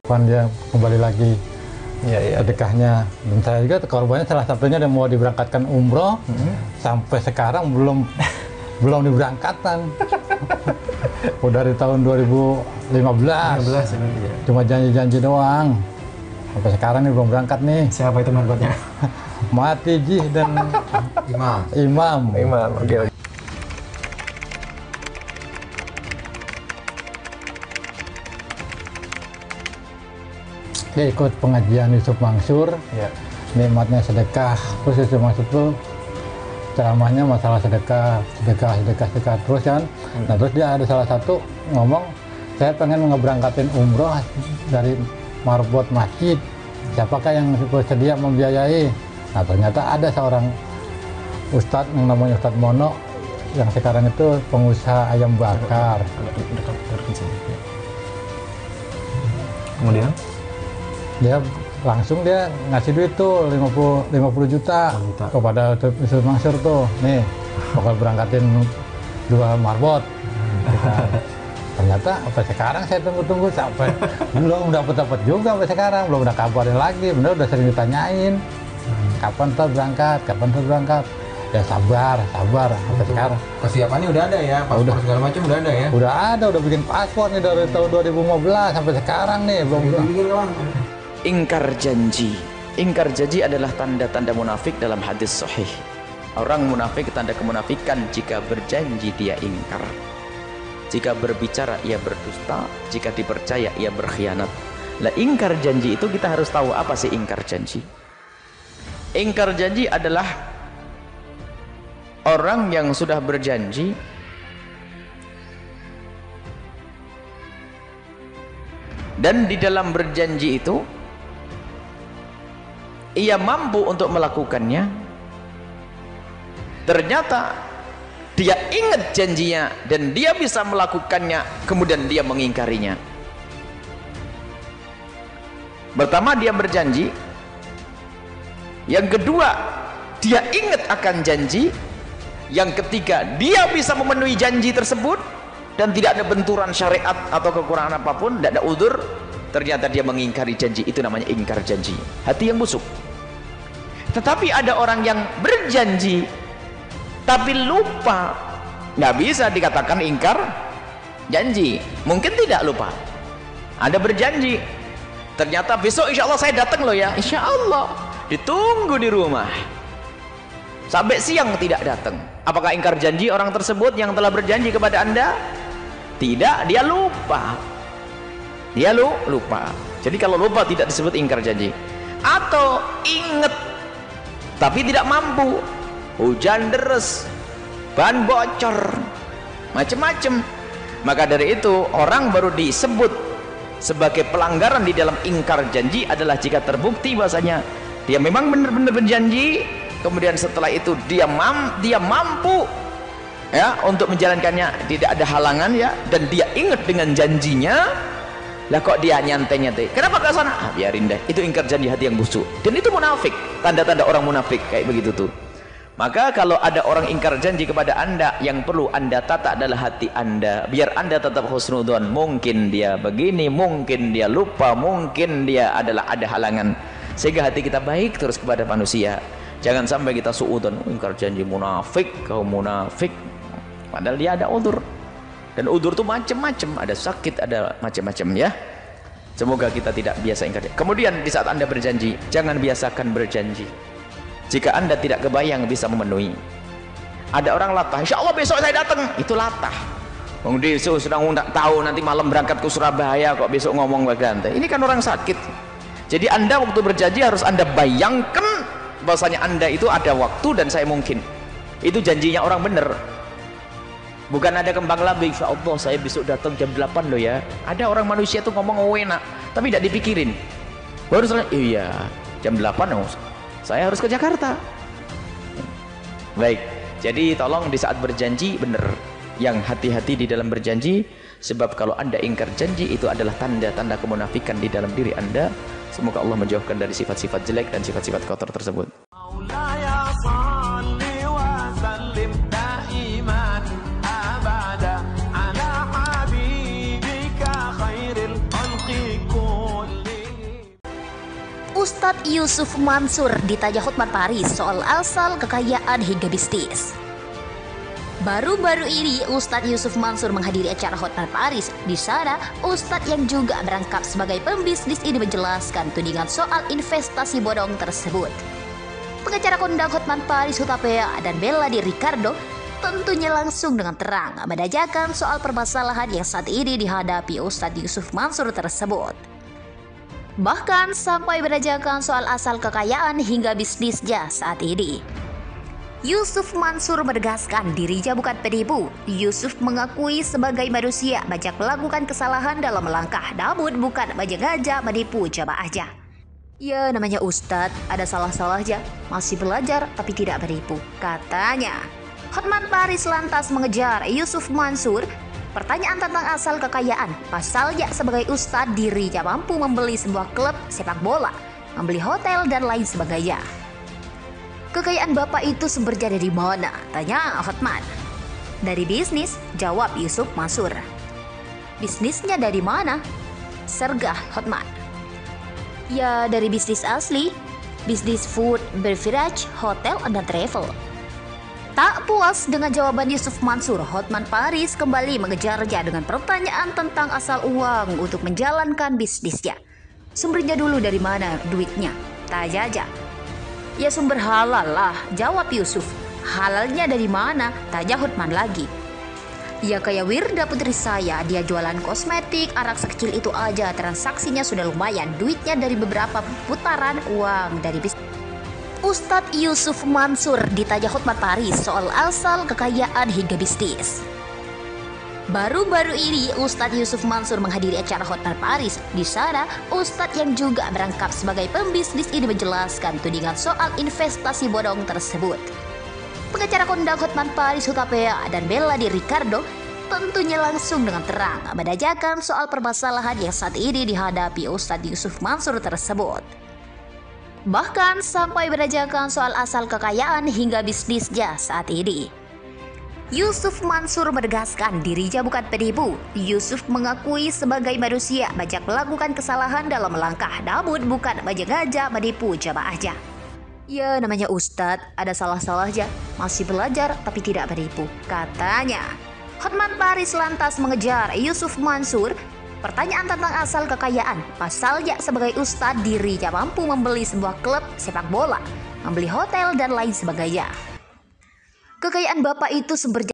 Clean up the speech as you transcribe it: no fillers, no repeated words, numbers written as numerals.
Kapan dia kembali lagi sedekahnya. Dan saya juga korbannya salah satunya yang mau diberangkatkan umroh, sampai sekarang belum diberangkatkan. Udah dari tahun 2015 cuma janji-janji doang. Sampai sekarang nih belum berangkat nih. Siapa itu markotnya? Mati Jih dan Imam. Oke. Dia ikut pengajian Yusuf Mansur, nikmatnya sedekah. Terus Yusuf Mansur tuh ceramahnya masalah sedekah terus kan. Nah terus dia ada salah satu ngomong, saya pengen ngeberangkatin umroh dari marbot masjid, siapakah yang bersedia membiayai? Nah ternyata ada seorang ustadz yang namanya Ustadz Mono yang sekarang itu pengusaha ayam bakar. Kemudian Dia langsung ngasih duit tuh 50 juta kepada Yusuf Mansur tuh, nih bakal berangkatin 2 marbot. Ternyata sampai sekarang saya tunggu sampai belum dapat juga sampai sekarang, belum ada kabarin lagi. Bener udah sering ditanyain kapan tuh berangkat, ya sabar sampai sekarang. Kesiapannya udah ada ya, paspor segala macam udah ada ya. Udah bikin paspor nih dari tahun 2015 sampai sekarang nih belum. Ingkar janji adalah tanda-tanda munafik dalam hadis sahih. Orang munafik, tanda kemunafikan, jika berjanji dia ingkar, jika berbicara ia berdusta, jika dipercaya ia berkhianat. Lah ingkar janji itu kita harus tahu apa sih ingkar janji. Ingkar janji adalah orang yang sudah berjanji dan di dalam berjanji itu ia mampu untuk melakukannya, ternyata dia ingat janjinya dan dia bisa melakukannya, kemudian dia mengingkarinya. Pertama dia berjanji, yang kedua dia ingat akan janji, yang ketiga dia bisa memenuhi janji tersebut dan tidak ada benturan syariat atau kekurangan apapun, tidak ada udzur, ternyata dia mengingkari janji. Itu namanya ingkar janji, hati yang busuk. Tetapi ada orang yang berjanji tapi lupa, nggak bisa dikatakan ingkar janji. Mungkin tidak lupa, ada berjanji, ternyata besok insya Allah saya datang loh ya, insya Allah, ditunggu di rumah sampai siang tidak datang. Apakah ingkar janji orang tersebut yang telah berjanji kepada Anda? Tidak, dia lupa. Jadi kalau lupa tidak disebut ingkar janji. Atau ingat tapi tidak mampu, hujan deres, ban bocor, macam-macam. Maka dari itu orang baru disebut sebagai pelanggaran di dalam ingkar janji adalah jika terbukti bahasanya dia memang benar-benar berjanji, kemudian setelah itu dia mampu ya untuk menjalankannya, tidak ada halangan ya, dan dia ingat dengan janjinya. Lah kok dia nyantai-nyantai, kenapa ke sana? Biarin deh, itu ingkar janji, hati yang busuk, dan itu munafik. Tanda-tanda orang munafik kayak begitu tuh. Maka kalau ada orang ingkar janji kepada Anda, yang perlu Anda tata adalah hati Anda, biar Anda tetap husnudzon. Mungkin dia begini, mungkin dia lupa, mungkin dia adalah ada halangan, sehingga hati kita baik terus kepada manusia. Jangan sampai kita suudzon, ingkar janji, munafik, kau munafik, padahal dia ada udzur. Dan udzur itu macam-macam, ada sakit, ada macam-macam ya. Semoga kita tidak biasa ingkar. Kemudian di saat Anda berjanji, jangan biasakan berjanji jika Anda tidak kebayang bisa memenuhi. Ada orang latah, insya Allah besok saya datang, itu latah. Dia sudah tahu nanti malam berangkat ke Surabaya, kok besok ngomong berganti. Ini kan orang sakit. Jadi Anda waktu berjanji harus Anda bayangkan bahwasanya Anda itu ada waktu dan saya mungkin. Itu janjinya orang benar. Bukan ada kembang lambe, insya Allah saya besok datang jam 8 loh ya. Ada orang manusia tuh ngomong enak, tapi tidak dipikirin. Baru setelah, iya jam 8 oh, saya harus ke Jakarta. Baik, jadi tolong di saat berjanji benar, yang hati-hati di dalam berjanji. Sebab kalau Anda ingkar janji, itu adalah tanda-tanda kemunafikan di dalam diri Anda. Semoga Allah menjauhkan dari sifat-sifat jelek dan sifat-sifat kotor tersebut. على حبيبك خير الخلق كل Ustadz Yusuf Mansur ditanya Hotman Paris soal asal kekayaan hingga bisnis. Baru-baru ini Ustadz Yusuf Mansur menghadiri acara Hotman Paris. Di sana, Ustadz yang juga merangkap sebagai pembisnis ini menjelaskan tudingan soal investasi bodong tersebut. Pengacara kondang Hotman Paris Hutapea dan Bella Di Ricardo tentunya langsung dengan terang menanyakan soal permasalahan yang saat ini dihadapi Ustadz Yusuf Mansur tersebut. Bahkan sampai menanyakan soal asal kekayaan hingga bisnisnya saat ini. Yusuf Mansur menegaskan dirinya bukan penipu. Yusuf mengakui sebagai manusia banyak melakukan kesalahan dalam melangkah, namun bukan sengaja menipu jamaahnya. Ya, namanya Ustadz, ada salah-salahnya, masih belajar tapi tidak menipu, katanya. Hotman Paris lantas mengejar Yusuf Mansur. Pertanyaan tentang asal kekayaan, pasalnya sebagai Ustadz dirinya mampu membeli sebuah klub sepak bola, membeli hotel dan lain sebagainya. Kekayaan bapak itu sumbernya dari mana? Tanya Hotman. Dari bisnis, jawab Yusuf Mansur. Bisnisnya dari mana? Sergah Hotman. Ya, dari bisnis asli, bisnis food, beverage, hotel, dan travel. Tak puas dengan jawaban Yusuf Mansur, Hotman Paris kembali mengejarnya dengan pertanyaan tentang asal uang untuk menjalankan bisnisnya. Sumbernya dulu dari mana duitnya? Tanya. Ya, sumber halal lah, jawab Yusuf. Halalnya dari mana? Tanya Hotman lagi. Ya, kayak Wirda putri saya, dia jualan kosmetik, arak sekecil itu aja, transaksinya sudah lumayan, duitnya dari beberapa putaran uang dari bisnis. Ustadz Yusuf Mansur ditanya Hotman Paris soal asal kekayaan hingga bisnis. Baru-baru ini Ustadz Yusuf Mansur menghadiri acara Hotman Paris. Di sana, Ustadz yang juga merangkap sebagai pembisnis ini menjelaskan tudingan soal investasi bodong tersebut. Pengacara kondang Hotman Paris Hutapea dan Bella Di Ricardo tentunya langsung dengan terang menanyakan soal permasalahan yang saat ini dihadapi Ustadz Yusuf Mansur tersebut. Bahkan sampai menanyakan soal asal kekayaan hingga bisnisnya saat ini. Yusuf Mansur menegaskan dirinya bukan penipu. Yusuf mengakui sebagai manusia banyak melakukan kesalahan dalam melangkah, namun bukan sengaja menipu jamaahnya. Ya, namanya Ustadz, ada salah-salahnya, masih belajar tapi tidak menipu, katanya. Hotman Paris lantas mengejar Yusuf Mansur. Pertanyaan tentang asal kekayaan, pasalnya sebagai Ustadz dirinya mampu membeli sebuah klub sepak bola, membeli hotel dan lain sebagainya. Kekayaan bapak itu sumbernya